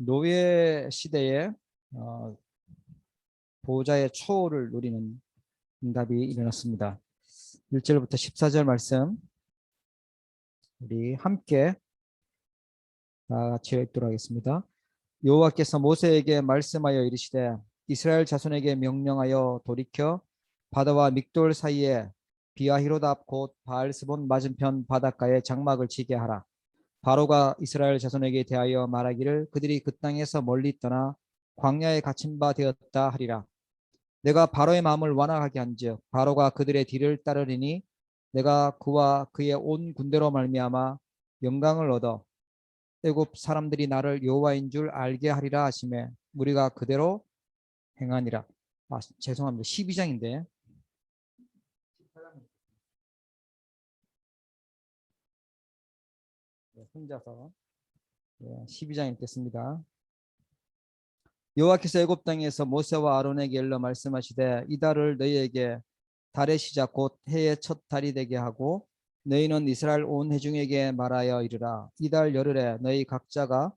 노예 시대에 어, 보호자의 초월을 누리는 응답이 일어났습니다. 1절부터 14절 말씀 우리 함께 다 같이 읽도록 하겠습니다. 여호와께서 모세에게 말씀하여 이르시되 이스라엘 자손에게 명령하여 돌이켜 바다와 믹돌 사이에 비아히로답 곧 바알스본 맞은편 바닷가에 장막을 치게 하라. 바로가 이스라엘 자손에게 대하여 말하기를 그들이 그 땅에서 멀리 떠나 광야에 갇힌 바 되었다 하리라. 내가 바로의 마음을 완악하게 한즉 바로가 그들의 뒤를 따르리니 내가 그와 그의 온 군대로 말미암아 영광을 얻어 애굽 사람들이 나를 여호와인 줄 알게 하리라 하시매 우리가 그대로 행하니라. 죄송합니다. 12장인데 혼자서 12장 읽겠습니다. 여호와께서 애굽 땅에서 모세와 아론에게 일러 말씀하시되 이 달을 너희에게 달의 시작 곧 해의 첫 달이 되게 하고 너희는 이스라엘 온 회중에게 말하여 이르라. 이 달 열흘에 너희 각자가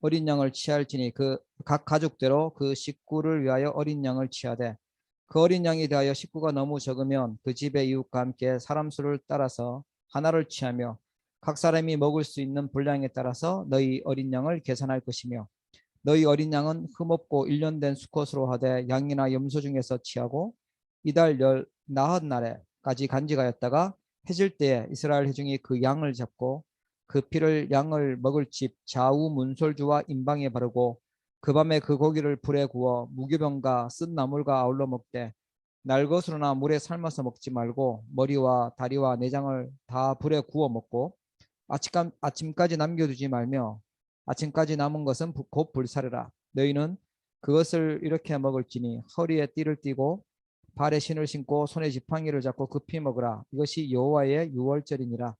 어린 양을 취할지니 그 각 가족대로 그 식구를 위하여 어린 양을 취하되 그 어린 양에 대하여 식구가 너무 적으면 그 집의 이웃과 함께 사람 수를 따라서 하나를 취하며 각 사람이 먹을 수 있는 분량에 따라서 너희 어린 양을 계산할 것이며 너희 어린 양은 흠없고 1년 된 수컷으로 하되 양이나 염소 중에서 취하고 이달 열 나흔 날에까지 간직하였다가 해질 때에 이스라엘 회중이 그 양을 잡고 그 피를 양을 먹을 집 좌우 문솔주와 임방에 바르고 그 밤에 그 고기를 불에 구워 무교병과 쓴 나물과 아울러 먹되 날것으로나 물에 삶아서 먹지 말고 머리와 다리와 내장을 다 불에 구워 먹고 아침까지 남겨두지 말며 아침까지 남은 것은 곧 불사르라. 너희는 그것을 이렇게 먹을지니 허리에 띠를 띠고 발에 신을 신고 손에 지팡이를 잡고 급히 먹으라. 이것이 여호와의 유월절이니라.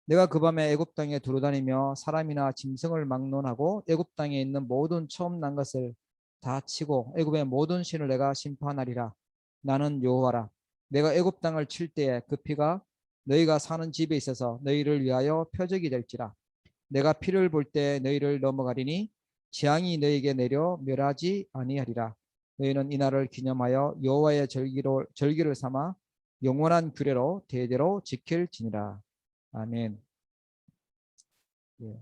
내가 그 밤에 애굽 땅에 두루다니며 사람이나 짐승을 막론하고 애굽 땅에 있는 모든 처음 난 것을 다 치고 애굽의 모든 신을 내가 심판하리라. 나는 여호와라. 내가 애굽 땅을 칠 때에 그 피가 너희가 사는 집에 있어서 너희를 위하여 표적이 될지라. 내가 피를 볼 때 너희를 넘어가리니 재앙이 너희에게 내려 멸하지 아니하리라. 너희는 이날을 기념하여 여호와의 절기를 삼아 영원한 규례로 대대로 지킬지니라. 아멘. 예.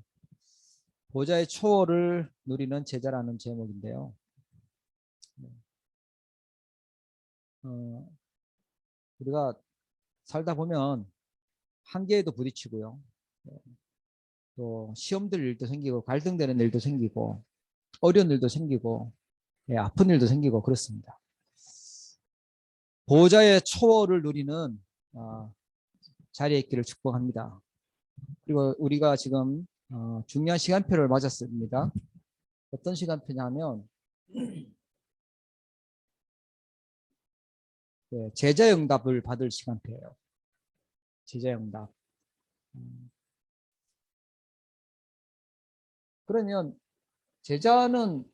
보좌의 초월을 누리는 제자라는 제목인데요. 어, 우리가 살다 보면 한계에도 부딪히고요. 또 시험들 일도 생기고 갈등되는 일도 생기고 어려운 일도 생기고 아픈 일도 생기고 그렇습니다. 보호자의 초월을 누리는 자리에 있기를 축복합니다. 그리고 우리가 지금 중요한 시간표를 맞았습니다. 어떤 시간표냐면 제자응답을 받을 시간표예요. 제자응답. 그러면 제자는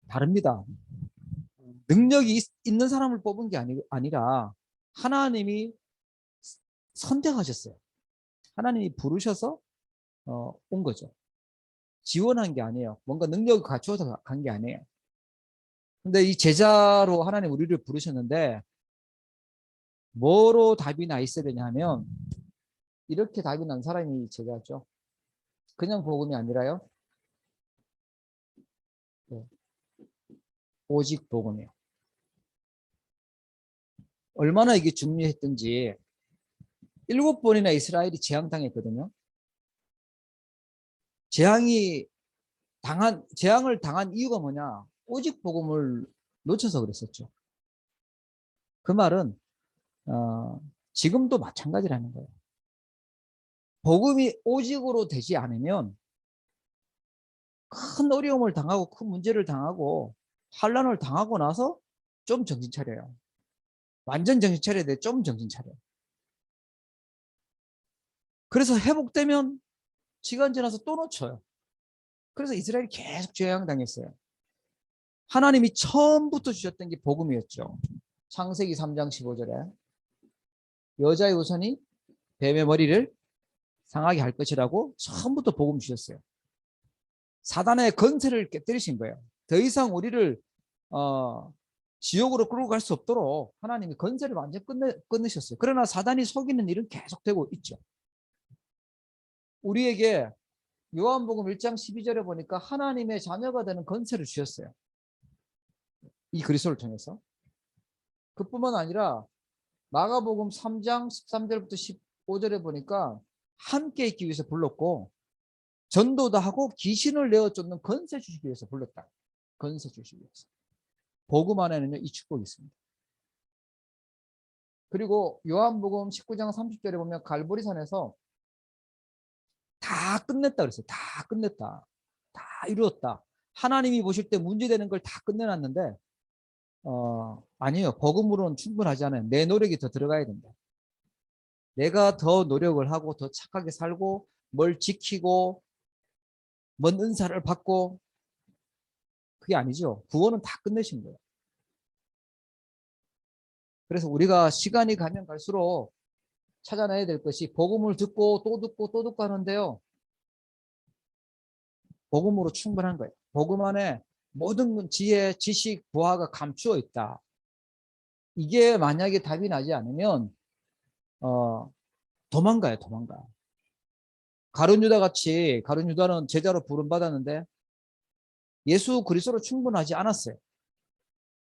다릅니다. 능력이 있는 사람을 뽑은 게 아니라 하나님이 선택하셨어요. 하나님이 부르셔서 온 거죠. 지원한 게 아니에요. 뭔가 능력을 갖추어서 간 게 아니에요. 근데 이 제자로 하나님 우리를 부르셨는데 뭐로 답이 나 있어야 되냐 하면 이렇게 답이 난 사람이 제자죠. 그냥 복음이 아니라요. 네. 오직 복음이에요. 얼마나 이게 중요했던지 7번이나 이스라엘이 재앙당했거든요. 재앙을 당한 이유가 뭐냐? 오직 복음을 놓쳐서 그랬었죠. 그 말은 지금도 마찬가지라는 거예요. 복음이 오직으로 되지 않으면 큰 어려움을 당하고 큰 문제를 당하고 환란을 당하고 나서 좀 정신 차려요. 완전 정신 차려야 돼. 좀 정신 차려요. 그래서 회복되면 시간 지나서 또 놓쳐요. 그래서 이스라엘이 계속 재앙당했어요. 하나님이 처음부터 주셨던 게 복음이었죠. 창세기 3장 15절에 여자의 우선이 뱀의 머리를 상하게 할 것이라고 처음부터 복음 주셨어요. 사단의 건세를 깨뜨리신 거예요. 더 이상 우리를 지옥으로 끌고 갈 수 없도록 하나님이 건세를 완전히 끊으셨어요. 그러나 사단이 속이는 일은 계속되고 있죠. 우리에게 요한복음 1장 12절에 보니까 하나님의 자녀가 되는 건세를 주셨어요. 이 그리스도를 통해서. 그뿐만 아니라 마가복음 3장 13절부터 15절에 보니까 함께 있기 위해서 불렀고 전도도 하고 귀신을 내어 쫓는 건세 주시기 위해서 불렀다. 건세 주시기 위해서. 복음 안에는요, 이 축복이 있습니다. 그리고 요한복음 19장 30절에 보면 갈보리산에서 다 끝냈다 그랬어요. 다 끝냈다. 다 이루었다. 하나님이 보실 때 문제되는 걸 다 끝내놨는데 아니에요. 복음으로는 충분하지 않아요. 내 노력이 더 들어가야 된다. 내가 더 노력을 하고 더 착하게 살고 뭘 지키고 뭔 은사를 받고 그게 아니죠. 구원은 다 끝내신 거예요. 그래서 우리가 시간이 가면 갈수록 찾아내야 될 것이 복음을 듣고 또 듣고 또 듣고 하는데요. 복음으로 충분한 거예요. 복음 안에 모든 지혜, 지식, 부하가 감추어 있다. 이게 만약에 답이 나지 않으면 도망가요. 도망가. 가룟 유다 같이 가룟 유다는 제자로 부름 받았는데 예수 그리스도로 충분하지 않았어요.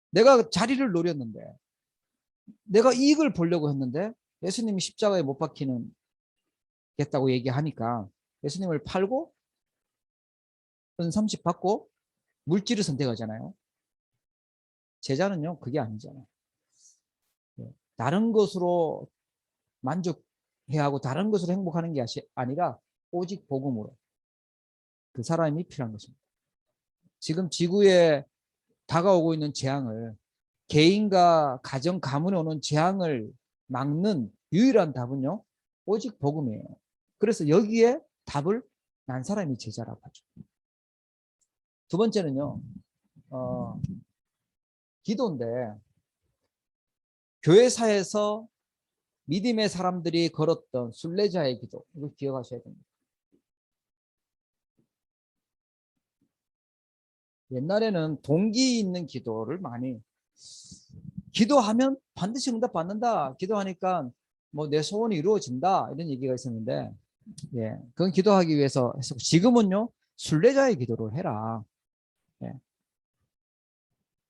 내가 자리를 노렸는데 내가 이익을 보려고 했는데 예수님이 십자가에 못 박히는 겠다고 얘기하니까 예수님을 팔고 은 30 받고 물질을 선택하잖아요. 제자는요 그게 아니잖아요. 다른 것으로 만족해야 하고 다른 것으로 행복하는 게 아니라 오직 복음으로 그 사람이 필요한 것입니다. 지금 지구에 다가오고 있는 재앙을 개인과 가정 가문에 오는 재앙을 막는 유일한 답은요 오직 복음이에요. 그래서 여기에 답을 난 사람이 제자라고 하죠. 두 번째는요 기도인데 교회사에서 믿음의 사람들이 걸었던 순례자의 기도 이걸 기억하셔야 됩니다. 옛날에는 동기 있는 기도를 많이 기도하면 반드시 응답 받는다. 기도하니까 뭐 내 소원이 이루어진다. 이런 얘기가 있었는데 예, 그건 기도하기 위해서 했었고 지금은요. 순례자의 기도를 해라. 예.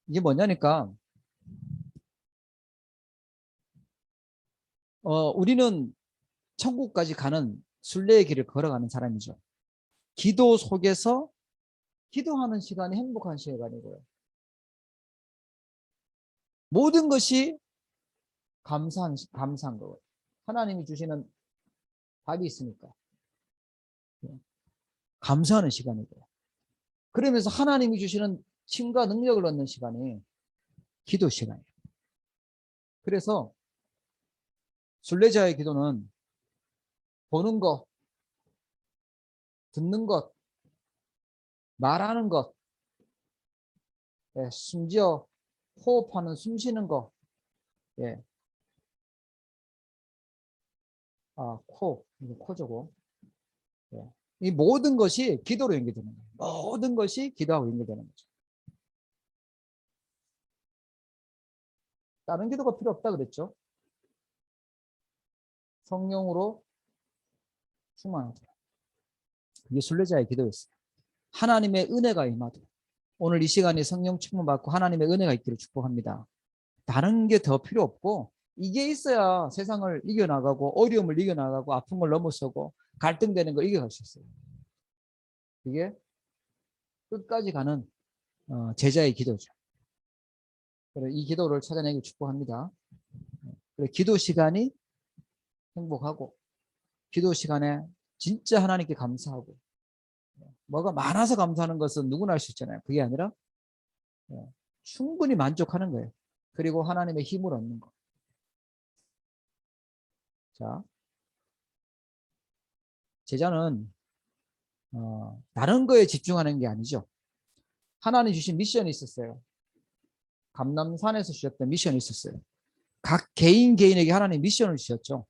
이게 뭐냐니까 우리는 천국까지 가는 순례의 길을 걸어가는 사람이죠. 기도 속에서 기도하는 시간이 행복한 시간이고요. 모든 것이 감사한 거예요. 하나님이 주시는 답이 있으니까. 감사하는 시간이고요. 그러면서 하나님이 주시는 힘과 능력을 얻는 시간이 기도 시간이에요. 그래서 순례자의 기도는 보는 것, 듣는 것, 말하는 것, 예, 심지어 호흡하는 숨 쉬는 것, 예. 이거 코저고. 예. 이 모든 것이 기도로 연결되는 거예요. 모든 것이 기도하고 연결되는 거죠. 다른 기도가 필요 없다 그랬죠. 성령으로 충만하도록. 그게 순례자의 기도였어요. 하나님의 은혜가 임하도록. 오늘 이 시간에 성령 충만 받고 하나님의 은혜가 있기를 축복합니다. 다른 게 더 필요 없고 이게 있어야 세상을 이겨나가고 어려움을 이겨나가고 아픈 걸 넘어서고 갈등되는 걸 이겨갈 수 있어요. 이게 끝까지 가는 제자의 기도죠. 그래서 이 기도를 찾아내기 축복합니다. 그래서 기도 시간이 행복하고 기도 시간에 진짜 하나님께 감사하고 뭐가 많아서 감사하는 것은 누구나 할 수 있잖아요. 그게 아니라 충분히 만족하는 거예요. 그리고 하나님의 힘을 얻는 거. 자, 제자는 다른 거에 집중하는 게 아니죠. 하나님 주신 미션이 있었어요. 감람산에서 주셨던 미션이 있었어요. 각 개인에게 하나님 미션을 주셨죠.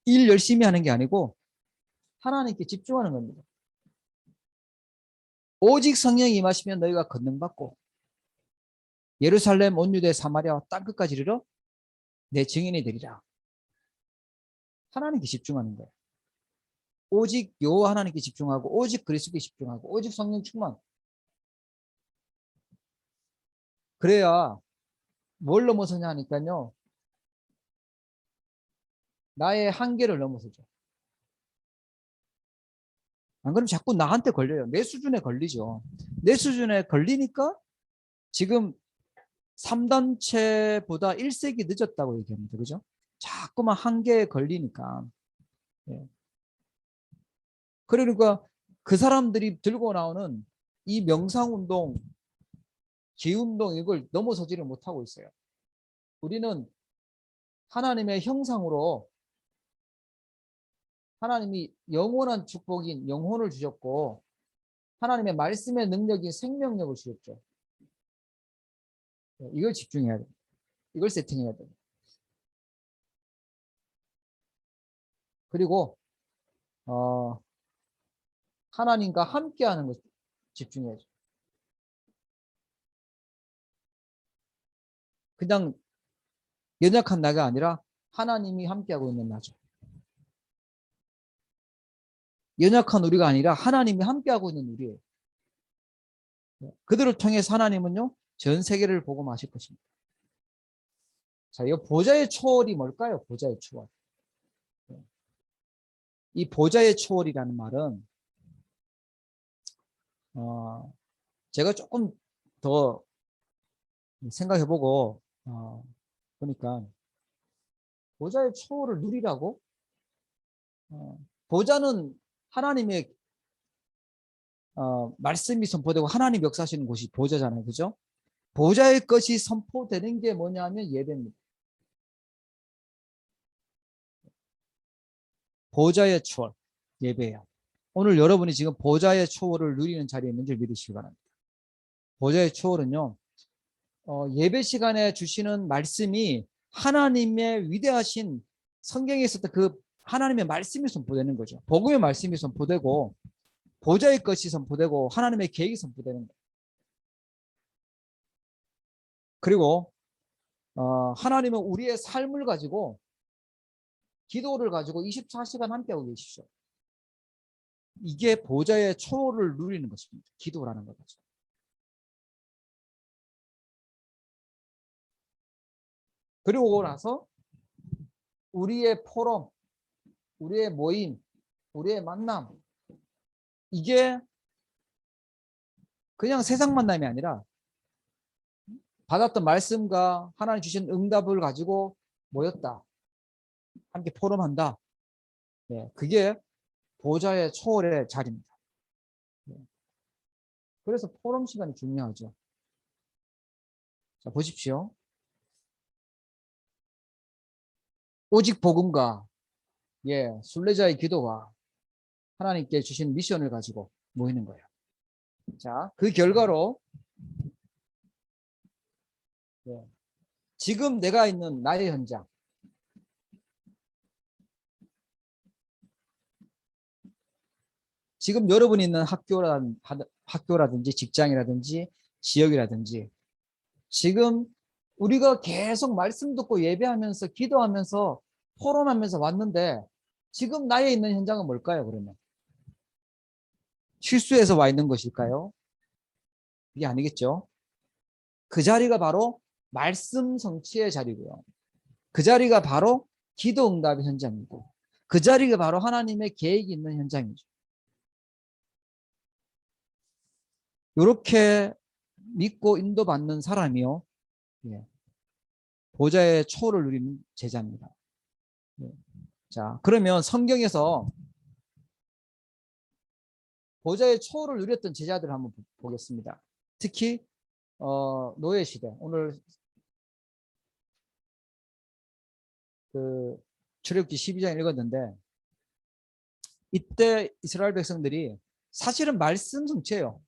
일 열심히 하는 게 아니고 하나님께 집중하는 겁니다. 오직 성령이 임하시면 너희가 권능받고 예루살렘 온 유대 사마리아와 땅끝까지 이르러 내 증인이 되리라. 하나님께 집중하는 거예요. 오직 여호와 하나님께 집중하고 오직 그리스도께 집중하고 오직 성령 충만. 그래야 뭘 넘어서냐 하니까요. 나의 한계를 넘어서죠. 안 그러면 자꾸 나한테 걸려요. 내 수준에 걸리죠. 내 수준에 걸리니까 지금 3단체보다 1세기 늦었다고 얘기합니다. 그죠? 자꾸만 한계에 걸리니까. 예. 그러니까 그 사람들이 들고 나오는 이 명상운동, 기운동 이걸 넘어서지를 못하고 있어요. 우리는 하나님의 형상으로 하나님이 영원한 축복인 영혼을 주셨고 하나님의 말씀의 능력인 생명력을 주셨죠. 이걸 집중해야 돼요. 이걸 세팅해야 돼요. 그리고 하나님과 함께하는 것 집중해야죠. 그냥 연약한 나가 아니라 하나님이 함께하고 있는 나죠. 연약한 우리가 아니라 하나님이 함께하고 있는 우리예요. 그들을 통해서 하나님은요 전 세계를 보고 마실 것입니다. 자, 이 보좌의 초월이 뭘까요? 보좌의 초월. 이 보좌의 초월이라는 말은 제가 조금 더 생각해보고 보니까 보좌의 초월을 누리라고 보좌는 하나님의 말씀이 선포되고 하나님 역사하시는 곳이 보좌잖아요. 그죠? 보좌의 것이 선포되는 게 뭐냐면 예배입니다. 보좌의 초월, 예배예요. 오늘 여러분이 지금 보좌의 초월을 누리는 자리에 있는 줄 믿으시기 바랍니다. 보좌의 초월은요. 예배 시간에 주시는 말씀이 하나님의 위대하신 성경에 있었던 그 하나님의 말씀이 선포되는 거죠. 복음의 말씀이 선포되고 보좌의 것이 선포되고 하나님의 계획이 선포되는 거예요. 그리고 하나님은 우리의 삶을 가지고 기도를 가지고 24시간 함께하고 계시죠. 이게 보좌의 초월을 누리는 것입니다. 기도라는 거죠. 그리고 나서 우리의 포럼, 우리의 모임, 우리의 만남 이게 그냥 세상 만남이 아니라 받았던 말씀과 하나님 주신 응답을 가지고 모였다. 함께 포럼한다. 네, 그게 보좌의 초월의 자리입니다. 네. 그래서 포럼 시간이 중요하죠. 자, 보십시오. 오직 복음과 순례자의 기도와 하나님께 주신 미션을 가지고 모이는 거예요. 자, 그 결과로 지금 내가 있는 나의 현장, 지금 여러분이 있는 학교라든지 직장이라든지 지역이라든지 지금 우리가 계속 말씀 듣고 예배하면서 기도하면서 포럼하면서 왔는데 지금 나에 있는 현장은 뭘까요? 그러면 실수해서 와 있는 것일까요? 이게 아니겠죠. 그 자리가 바로 말씀 성취의 자리고요. 그 자리가 바로 기도 응답의 현장이고 그 자리가 바로 하나님의 계획이 있는 현장이죠. 이렇게 믿고 인도받는 사람이요. 보좌의 초를 누리는 제자입니다. 자, 그러면 성경에서 보좌의 초를 누렸던 제자들을 한번 보겠습니다. 특히 노예 시대, 오늘 그 출애굽기 12장 읽었는데 이때 이스라엘 백성들이 사실은 말씀 성취예요.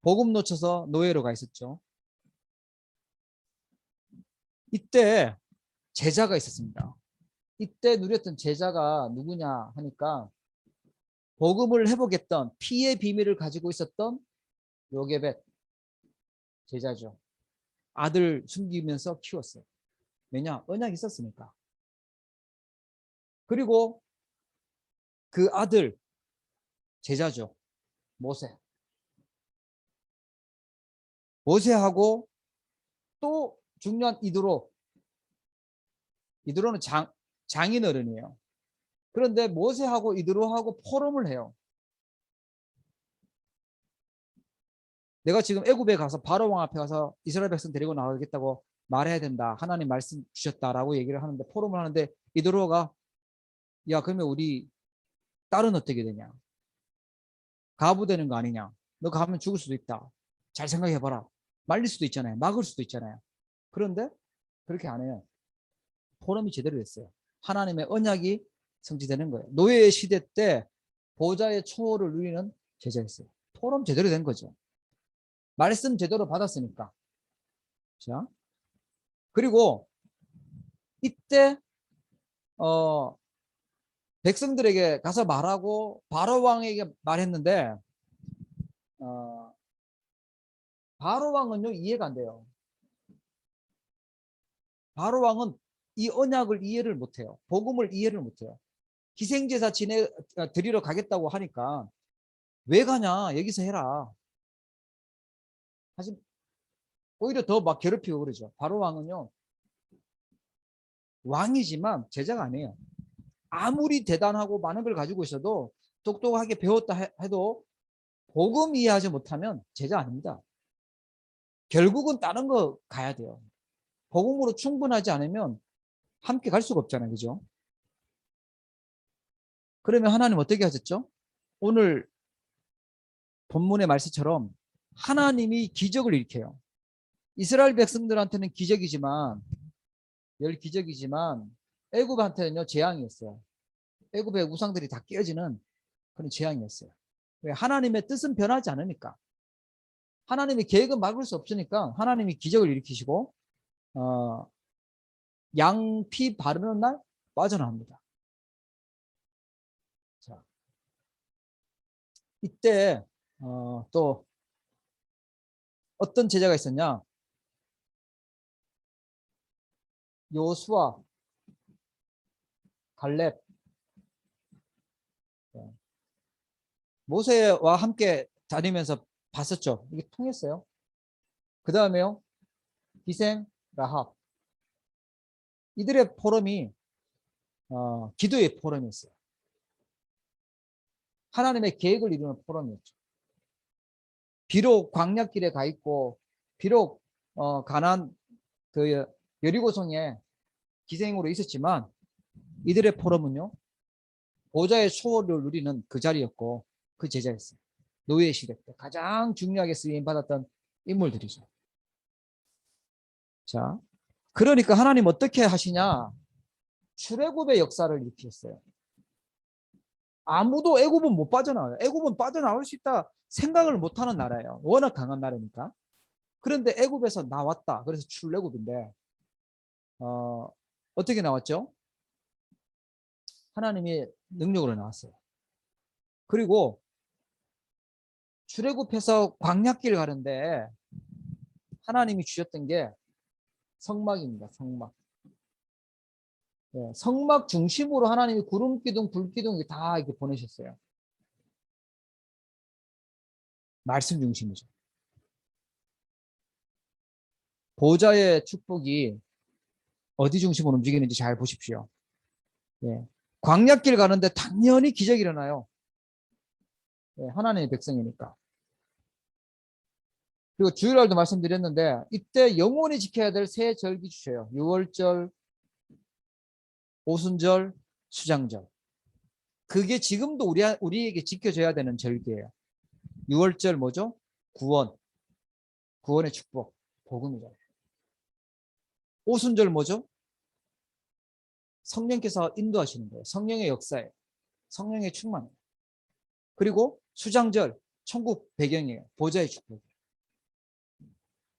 복음 놓쳐서 노예로 가 있었죠. 이때 제자가 있었습니다. 이때 누렸던 제자가 누구냐 하니까 복음을 회복했던 피의 비밀을 가지고 있었던 요게벳 제자죠. 아들 숨기면서 키웠어요. 왜냐? 언약이 있었으니까. 그리고 그 아들 제자죠. 모세. 모세하고 또 중요한 이드로. 이드로는 장인어른이에요. 그런데 모세하고 이드로하고 포럼을 해요. 내가 지금 애굽에 가서 바로 왕 앞에 가서 이스라엘 백성 데리고 나가겠다고 말해야 된다. 하나님 말씀 주셨다라고 얘기를 하는데 포럼을 하는데 이드로가 야 그러면 우리 딸은 어떻게 되냐? 가부되는 거 아니냐? 너 가면 죽을 수도 있다. 잘 생각해봐라. 말릴 수도 있잖아요. 막을 수도 있잖아요. 그런데 그렇게 안 해요. 포럼이 제대로 됐어요. 하나님의 언약이 성취되는 거예요. 노예의 시대 때 보좌의 초월을 누리는 제자였어요. 포럼 제대로 된 거죠. 말씀 제대로 받았으니까. 자, 그리고 이때 백성들에게 가서 말하고 바로 왕에게 말했는데 바로 왕은요 이해가 안 돼요. 바로 왕은 이 언약을 이해를 못해요. 복음을 이해를 못해요. 기생제사 드리러 가겠다고 하니까 왜 가냐 여기서 해라. 하지만 오히려 더 막 괴롭히고 그러죠. 바로 왕은요 왕이지만 제자가 아니에요. 아무리 대단하고 많은 걸 가지고 있어도 똑똑하게 배웠다 해도 복음 이해하지 못하면 제자 아닙니다. 결국은 다른 거 가야 돼요. 복음으로 충분하지 않으면 함께 갈 수가 없잖아요. 그죠? 그러면 하나님 어떻게 하셨죠? 오늘 본문의 말씀처럼 하나님이 기적을 일으켜요. 이스라엘 백성들한테는 기적이지만 열 기적이지만 애굽한테는요 재앙이었어요. 애굽의 우상들이 다 깨어지는 그런 재앙이었어요. 왜? 하나님의 뜻은 변하지 않으니까. 하나님의 계획은 막을 수 없으니까 하나님이 기적을 일으키시고 양피 바르는 날 빠져나옵니다. 자, 이때 또 어떤 제자가 있었냐? 요수아, 갈렙, 모세와 함께 다니면서 봤었죠. 이게 통했어요. 그 다음에요. 기생, 라합. 이들의 포럼이 기도의 포럼이었어요. 하나님의 계획을 이루는 포럼이었죠. 비록 광야길에 가 있고 비록 가나안 그 여리고성에 기생으로 있었지만 이들의 포럼은요 보좌의 초월을 누리는 그 자리였고 그 제자였어요. 노예 시대 때 가장 중요하게 쓰임 받았던 인물들이죠. 자, 그러니까 하나님 어떻게 하시냐? 출애굽의 역사를 일으켰어요. 아무도 애굽은 못 빠져나와요. 애굽은 빠져나올 수 있다 생각을 못하는 나라예요. 워낙 강한 나라니까. 그런데 애굽에서 나왔다. 그래서 출애굽인데 어떻게 나왔죠? 하나님의 능력으로 나왔어요. 그리고 출애굽해서 광야길 가는데 하나님이 주셨던 게 성막입니다. 성막. 네, 성막 중심으로 하나님이 구름 기둥, 불 기둥 다 이렇게 보내셨어요. 말씀 중심이죠. 보좌의 축복이 어디 중심으로 움직이는지 잘 보십시오. 네. 광야길 가는데 당연히 기적이 일어나요. 네, 하나님의 백성이니까. 그리고 주일날도 말씀드렸는데 이때 영원히 지켜야 될 세 절기 주셔요. 유월절, 오순절, 수장절. 그게 지금도 우리에게 지켜져야 되는 절기예요. 유월절 뭐죠? 구원. 구원의 축복. 복음이잖아요. 오순절 뭐죠? 성령께서 인도하시는 거예요. 성령의 역사예요. 성령의 충만. 그리고 수장절, 천국 배경이에요. 보좌의 축복.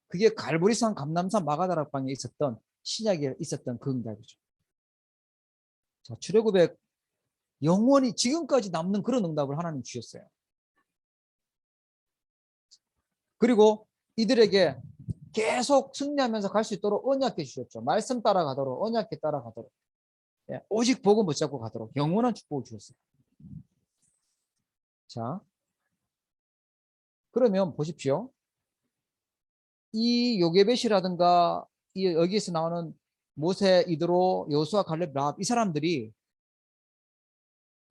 그게 갈보리산, 감람산, 마가다락방에 있었던 신약에 있었던 그 응답이죠. 자, 출애굽에 영원히 지금까지 남는 그런 응답을 하나님 주셨어요. 그리고 이들에게 계속 승리하면서 갈 수 있도록 언약해 주셨죠. 말씀 따라가도록, 언약해 따라가도록. 예, 오직 복음 붙잡고 가도록 영원한 축복을 주셨어요. 자, 그러면 보십시오. 이 요게벳이라든가 여기에서 나오는 모세, 이드로, 여호수아, 갈렙, 라합 이 사람들이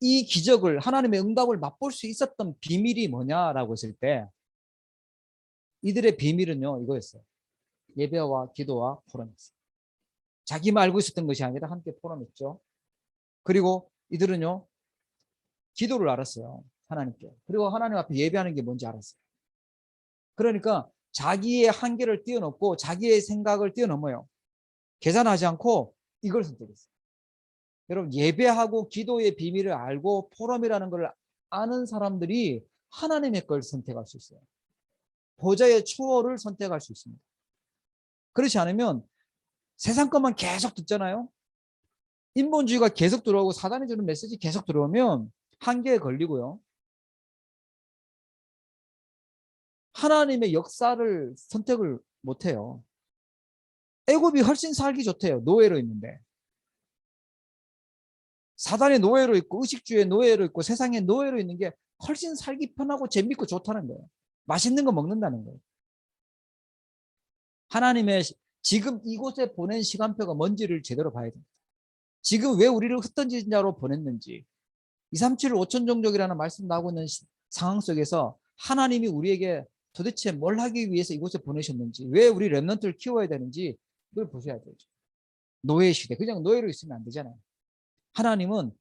이 기적을 하나님의 응답을 맛볼 수 있었던 비밀이 뭐냐라고 했을 때 이들의 비밀은요 이거였어요. 예배와 기도와 포럼이었어요. 자기만 알고 있었던 것이 아니라 함께 포럼했죠. 그리고 이들은요 기도를 알았어요. 하나님께. 그리고 하나님 앞에 예배하는 게 뭔지 알았어요. 그러니까 자기의 한계를 뛰어넘고 자기의 생각을 뛰어넘어요. 계산하지 않고 이걸 선택했어요. 여러분 예배하고 기도의 비밀을 알고 포럼이라는 걸 아는 사람들이 하나님의 걸 선택할 수 있어요. 보좌의 초월을 선택할 수 있습니다. 그렇지 않으면 세상 것만 계속 듣잖아요. 인본주의가 계속 들어오고 사단이 주는 메시지 계속 들어오면 한계에 걸리고요. 하나님의 역사를 선택을 못해요. 애굽이 훨씬 살기 좋대요. 노예로 있는데. 사단의 노예로 있고 의식주의 노예로 있고 세상의 노예로 있는 게 훨씬 살기 편하고 재밌고 좋다는 거예요. 맛있는 거 먹는다는 거예요. 하나님의 지금 이곳에 보낸 시간표가 뭔지를 제대로 봐야 됩니다. 지금 왜 우리를 흩던진 자로 보냈는지 237 5천 종족이라는 말씀 나오고 있는 상황 속에서 하나님이 우리에게 도대체 뭘 하기 위해서 이곳에 보내셨는지 왜 우리 렘넌트를 키워야 되는지 그걸 보셔야 되죠. 노예 시대 그냥 노예로 있으면 안 되잖아요. 하나님은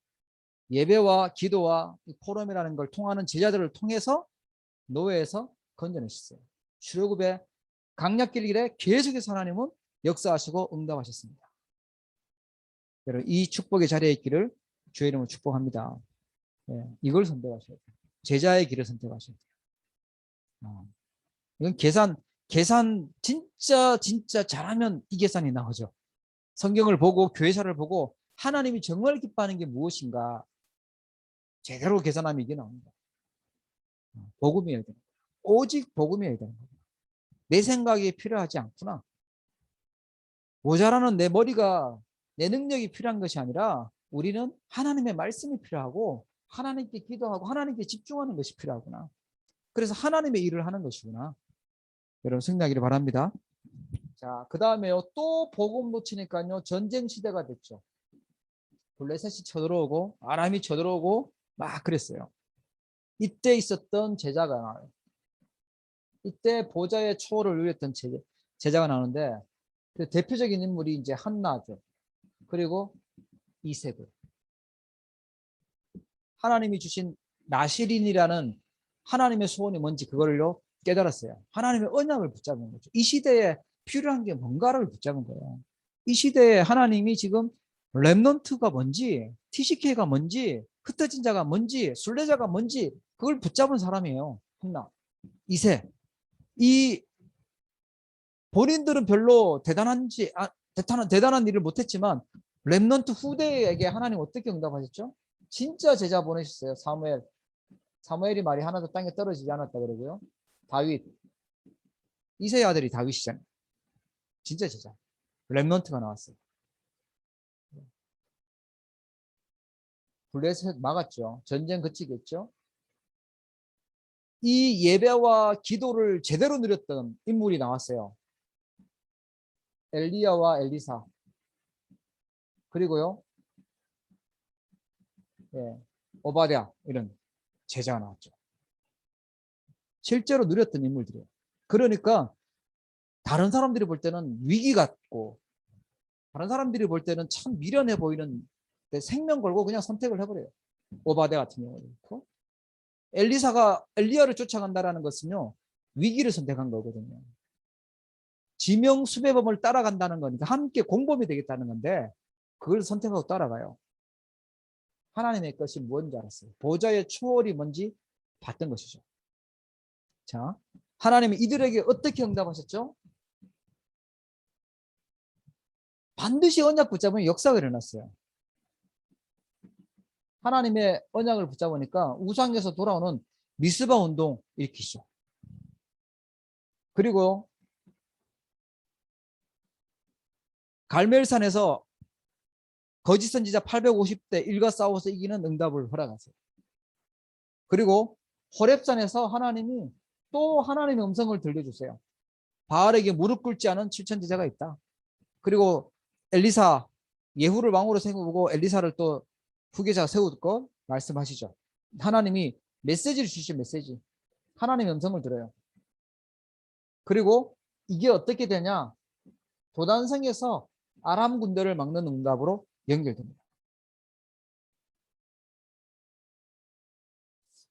예배와 기도와 포럼이라는 걸 통하는 제자들을 통해서 노예에서 건져내셨어요. 출애굽의 강약길 길에 계속해서 하나님은 역사하시고 응답하셨습니다. 여러분 이 축복의 자리에 있기를 주의 이름으로 축복합니다. 네, 이걸 선택하셔야 돼요. 제자의 길을 선택하셔야 돼요. 이건 계산 진짜 잘하면 이 계산이 나오죠. 성경을 보고 교회사를 보고 하나님이 정말 기뻐하는 게 무엇인가 제대로 계산하면 이게 나옵니다. 복음이어야 되는 거예요. 오직 복음이어야 되는 거예요. 내 생각이 필요하지 않구나. 모자라는 내 머리가 내 능력이 필요한 것이 아니라 우리는 하나님의 말씀이 필요하고 하나님께 기도하고 하나님께 집중하는 것이 필요하구나. 그래서 하나님의 일을 하는 것이구나. 여러분 승리하기를 바랍니다. 자, 그 다음에요. 또 복음 놓치니까요. 전쟁 시대가 됐죠. 블레셋이 쳐들어오고 아람이 쳐들어오고 막 그랬어요. 이때 있었던 제자가 나와요. 이때 보좌의 초월을 누렸던 제자가 나오는데 그 대표적인 인물이 이제 한나죠. 그리고 이세벨. 하나님이 주신 나시린이라는 하나님의 소원이 뭔지 그걸로 깨달았어요. 하나님의 언약을 붙잡은 거죠. 이 시대에 필요한 게 뭔가를 붙잡은 거예요. 이 시대에 하나님이 지금 렘넌트가 뭔지, TCK가 뭔지, 흩어진 자가 뭔지, 순례자가 뭔지 그걸 붙잡은 사람이에요. 한나, 이세. 이 본인들은 별로 대단한 일을 못했지만 렘넌트 후대에게 하나님 어떻게 응답하셨죠? 진짜 제자 보내셨어요. 사무엘이 말이 하나도 땅에 떨어지지 않았다 그러고요. 다윗, 이세의 아들이 다윗이잖아요. 진짜 제자. 렘넌트가 나왔어요. 블레셋 막았죠. 전쟁 그치겠죠. 이 예배와 기도를 제대로 누렸던 인물이 나왔어요. 엘리야와 엘리사. 그리고요. 예, 오바댜 이런 제자가 나왔죠. 실제로 누렸던 인물들이에요. 그러니까 다른 사람들이 볼 때는 위기 같고 다른 사람들이 볼 때는 참 미련해 보이는 생명 걸고 그냥 선택을 해버려요. 오바댜 같은 경우는. 엘리사가 엘리야를 쫓아간다는 것은요. 위기를 선택한 거거든요. 지명 수배범을 따라간다는 거니까 함께 공범이 되겠다는 건데 그걸 선택하고 따라가요. 하나님의 것이 뭔지 알았어요. 보좌의 초월이 뭔지 봤던 것이죠. 자, 하나님이 이들에게 어떻게 응답하셨죠? 반드시 언약 붙잡으면 역사가 일어났어요. 하나님의 언약을 붙잡으니까 우상에서 돌아오는 미스바 운동 일으키죠. 그리고 갈멜산에서 거짓 선지자 850대 일과 싸워서 이기는 응답을 허락하세요. 그리고 호렙산에서 하나님이 또 하나님의 음성을 들려주세요. 바알에게 무릎 꿇지 않은 7천 제자가 있다. 그리고 엘리사 예후를 왕으로 세우고 엘리사를 또 후계자 세울 것 말씀하시죠. 하나님이 메시지를 주시죠. 메시지. 하나님의 음성을 들어요. 그리고 이게 어떻게 되냐? 도단성에서 아람 군대를 막는 응답으로 연결됩니다.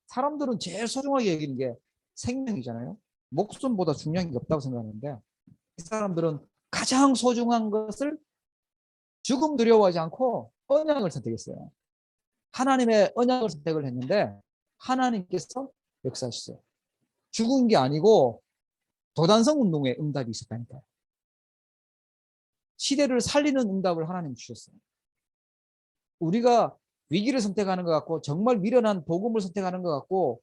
사람들은 제일 소중하게 여기는 게 생명이잖아요. 목숨보다 중요한 게 없다고 생각하는데 이 사람들은 가장 소중한 것을 죽음 두려워하지 않고 언약을 선택했어요. 하나님의 언약을 선택을 했는데 하나님께서 역사하셨어요. 죽은 게 아니고 도단성 운동에 응답이 있었다니까요. 시대를 살리는 응답을 하나님 주셨어요. 우리가 위기를 선택하는 것 같고 정말 미련한 복음을 선택하는 것 같고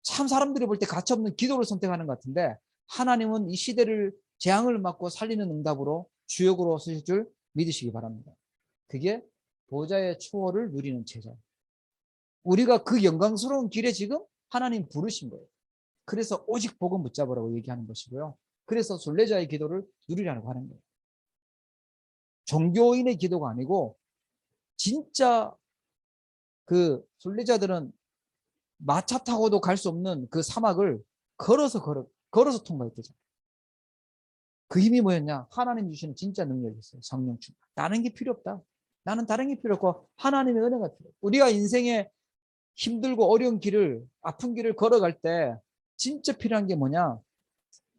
참 사람들이 볼 때 가차없는 기도를 선택하는 것 같은데 하나님은 이 시대를 재앙을 막고 살리는 응답으로 주역으로 쓰실 줄 믿으시기 바랍니다. 그게 보좌의 초월을 누리는 제자. 우리가 그 영광스러운 길에 지금 하나님 부르신 거예요. 그래서 오직 복음 붙잡으라고 얘기하는 것이고요. 그래서 순례자의 기도를 누리라고 하는 거예요. 종교인의 기도가 아니고 진짜 그 순례자들은 마차 타고도 갈 수 없는 그 사막을 걸어서 통과했대잖아요. 그 힘이 뭐였냐? 하나님 주시는 진짜 능력이었어요. 성령 충만. 다른 게 필요 없다. 나는 다른 게 필요 없고 하나님의 은혜가 필요. 우리가 인생에 힘들고 어려운 길을 아픈 길을 걸어갈 때 진짜 필요한 게 뭐냐?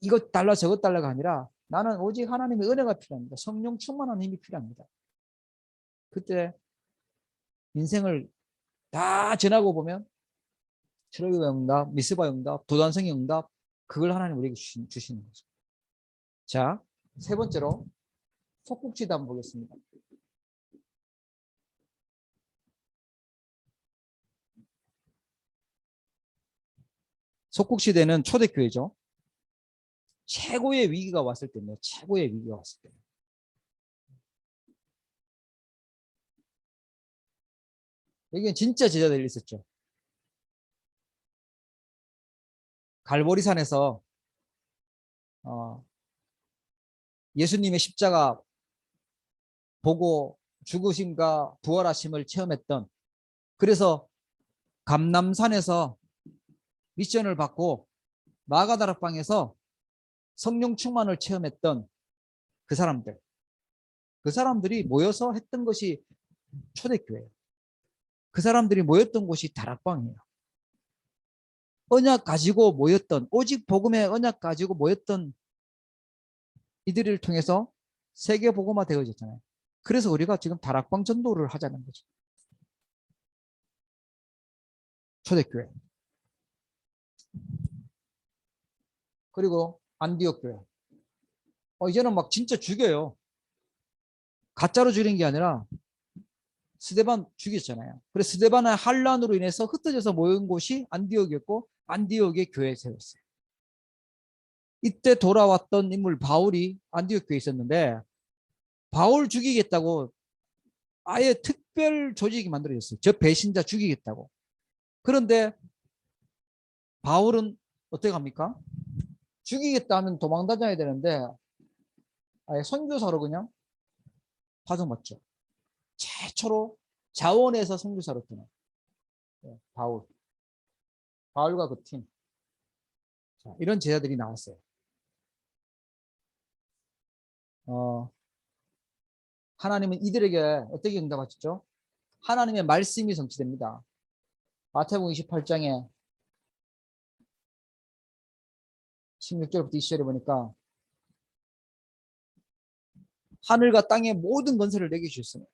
이것 달라 저것 달라가 아니라 나는 오직 하나님의 은혜가 필요합니다. 성령 충만한 힘이 필요합니다. 그때 인생을 다 지나고 보면 트러기의 응답, 미스바의 응답, 도단성의 응답 그걸 하나님 우리에게 주시는 거죠. 자, 세 번째로 속국지도 한번 보겠습니다. 속국시대는 초대교회죠. 최고의 위기가 왔을 때입니다. 최고의 위기가 왔을 때. 여기는 진짜 제자들이 있었죠. 갈보리산에서 예수님의 십자가 보고 죽으심과 부활하심을 체험했던 그래서 감남산에서 미션을 받고 마가다락방에서 성령 충만을 체험했던 그 사람들이 모여서 했던 것이 초대교회예요. 그 사람들이 모였던 곳이 다락방이에요. 언약 가지고 모였던 오직 복음의 언약 가지고 모였던 이들을 통해서 세계 복음화 되어졌잖아요. 그래서 우리가 지금 다락방 전도를 하자는 거죠. 초대교회. 그리고 안디옥 교회. 이제는 막 진짜 죽여요. 가짜로 죽이는 게 아니라 스데반 죽였잖아요. 그래서 스데반의 환란으로 인해서 흩어져서 모인 곳이 안디옥이었고 안디옥의 교회에 세웠어요. 이때 돌아왔던 인물 바울이 안디옥 교회에 있었는데 바울 죽이겠다고 아예 특별 조직이 만들어졌어요. 저 배신자 죽이겠다고. 그런데 바울은 어떻게 합니까? 죽이겠다 하면 도망다녀야 되는데 아예 선교사로 그냥 파송받죠. 최초로 자원에서 선교사로 뜨는 바울과 그 팀. 자, 이런 제자들이 나왔어요. 하나님은 이들에게 어떻게 응답하셨죠? 하나님의 말씀이 성취됩니다. 마태복음 28장에 16절부터 20절에 보니까 하늘과 땅의 모든 건설을 내게 주셨으니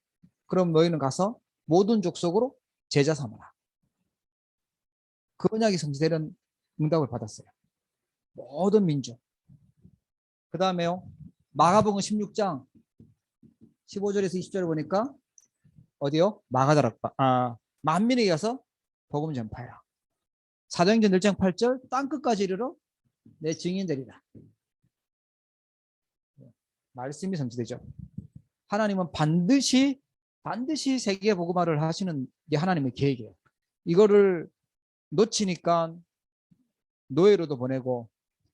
그럼 너희는 가서 모든 족속으로 제자 삼아라. 그 언약이 성취되는 응답을 받았어요. 모든 민족. 그 다음에요. 마가복음 16장 15절에서 20절에 보니까 어디요? 마가다락방. 만민에게 가서 복음 전파해라. 사도행전 1장 8절 땅끝까지 이르러 내 증인 되리라. 말씀이 성취되죠. 하나님은 반드시 세계 복음화를 하시는 게 하나님의 계획이에요. 이거를 놓치니까 노예로도 보내고,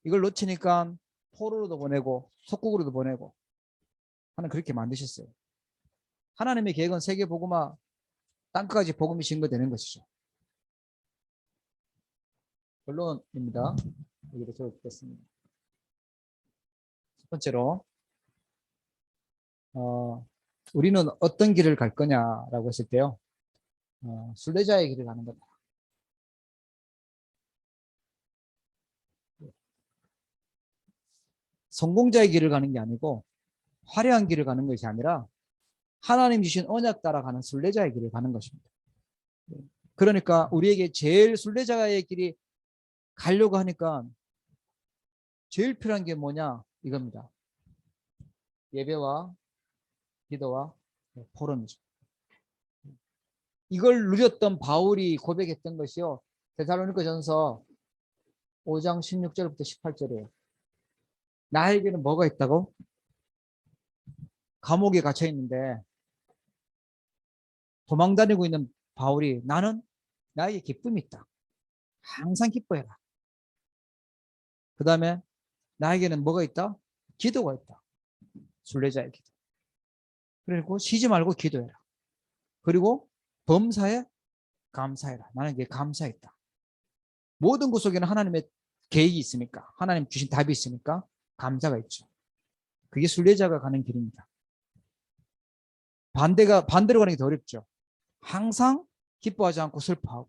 이걸 놓치니까 포로로도 보내고, 속국으로도 보내고, 하나님 그렇게 만드셨어요. 하나님의 계획은 세계 복음화, 땅끝까지 복음이 증거되는 것이죠. 결론입니다. 여기도 적어두겠습니다. 첫 번째로 우리는 어떤 길을 갈 거냐라고 했을 때요. 순례자의 길을 가는 거다. 성공자의 길을 가는 게 아니고 화려한 길을 가는 것이 아니라 하나님 주신 언약 따라 가는 순례자의 길을 가는 것입니다. 그러니까 우리에게 제일 순례자의 길이 가려고 하니까 제일 필요한 게 뭐냐 이겁니다. 예배와 기도와 포럼이죠. 이걸 누렸던 바울이 고백했던 것이요. 데살로니가전서 5장 16절부터 18절이에요. 나에게는 뭐가 있다고? 감옥에 갇혀 있는데 도망다니고 있는 바울이 나에게 기쁨이 있다. 항상 기뻐해라. 그 다음에 나에게는 뭐가 있다? 기도가 있다. 순례자의 기도. 그리고 쉬지 말고 기도해라. 그리고 범사에 감사해라. 나는 이게 감사했다. 모든 것 속에는 하나님의 계획이 있으니까, 하나님 주신 답이 있으니까 감사가 있죠. 그게 순례자가 가는 길입니다. 반대로 가는 게 더 어렵죠. 항상 기뻐하지 않고 슬퍼하고,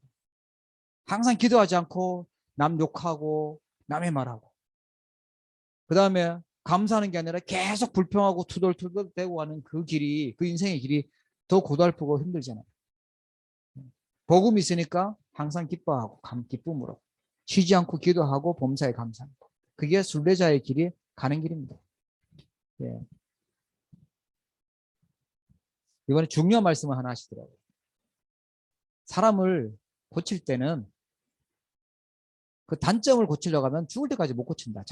항상 기도하지 않고 남 욕하고 남의 말하고, 그 다음에 감사하는 게 아니라 계속 불평하고 투덜투덜 대고 하는 그 길이, 그 인생의 길이 더 고달프고 힘들잖아요. 복음이 있으니까 항상 기뻐하고 기쁨으로 쉬지 않고 기도하고 범사에 감사하고, 그게 순례자의 길이 가는 길입니다. 예. 이번에 중요한 말씀을 하나 하시더라고요. 사람을 고칠 때는 그 단점을 고치려고 하면 죽을 때까지 못 고친다.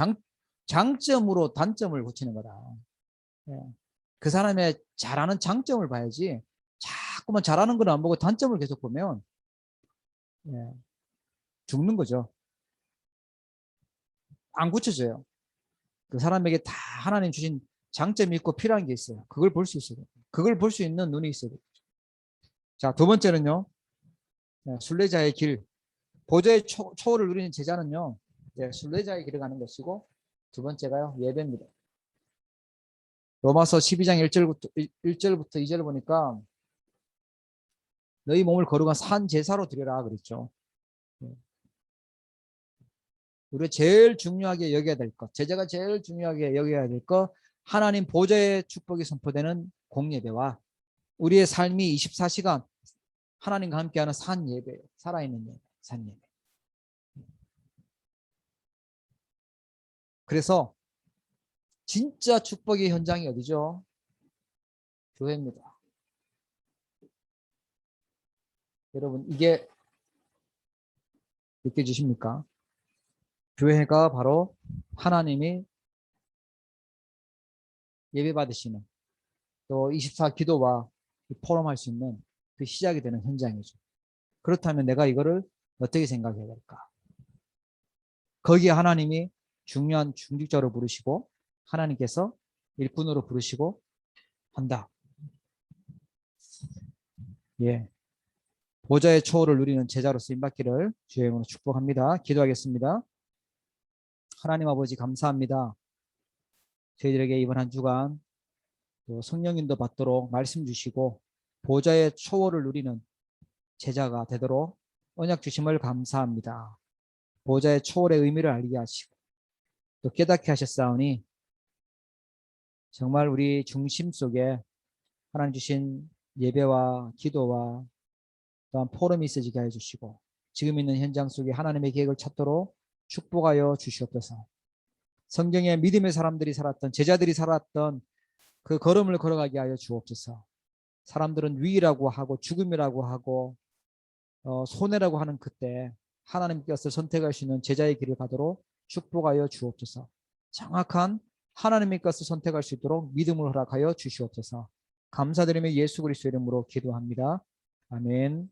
장점으로 단점을 고치는 거다. 예. 그 사람의 잘하는 장점을 봐야지 자꾸만 잘하는 건 안 보고 단점을 계속 보면 예, 죽는 거죠. 안 고쳐져요. 그 사람에게 다 하나님 주신 장점이 있고 필요한 게 있어요. 그걸 볼 수 있어요. 그걸 볼 수 있는 눈이 있어요. 자, 두 번째는요. 순례자의 길. 보좌의 초월을 누리는 제자는요. 순례자의 길을 가는 것이고, 두 번째가요. 예배입니다. 로마서 12장 1절부터 2절 보니까 너희 몸을 거룩한 산 제사로 드려라 그랬죠. 우리가 제일 중요하게 여겨야 될 것, 제자가 제일 중요하게 여겨야 될 것, 하나님 보좌의 축복이 선포되는 공예배와 우리의 삶이 24시간 하나님과 함께하는 산 예배, 살아있는 예배, 산 예배. 그래서 진짜 축복의 현장이 어디죠? 교회입니다. 여러분, 이게 느껴지십니까? 교회가 바로 하나님이 예배 받으시는, 또 24 기도와 포럼할 수 있는 그 시작이 되는 현장이죠. 그렇다면 내가 이거를 어떻게 생각해야 될까? 거기에 하나님이 중요한 중직자로 부르시고 하나님께서 일꾼으로 부르시고 한다. 예, 보좌의 초월을 누리는 제자로 쓰임받기를 주의 이름으로 축복합니다. 기도하겠습니다. 하나님 아버지 감사합니다. 저희들에게 이번 한 주간 또 성령님도 받도록 말씀 주시고 보좌의 초월을 누리는 제자가 되도록 언약 주심을 감사합니다. 보좌의 초월의 의미를 알게 하시고 또 깨닫게 하셨사오니 정말 우리 중심 속에 하나님 주신 예배와 기도와 또한 포럼이 있어지게 해주시고 지금 있는 현장 속에 하나님의 계획을 찾도록 축복하여 주시옵소서. 성경에 믿음의 사람들이 살았던, 제자들이 살았던 그 걸음을 걸어가게 하여 주옵소서. 사람들은 위라고 하고 죽음이라고 하고 손해라고 하는 그때 하나님께서 선택할 수 있는 제자의 길을 가도록 축복하여 주옵소서. 정확한 하나님의 것을 선택할 수 있도록 믿음을 허락하여 주시옵소서. 감사드리며 예수 그리스도 이름으로 기도합니다. 아멘.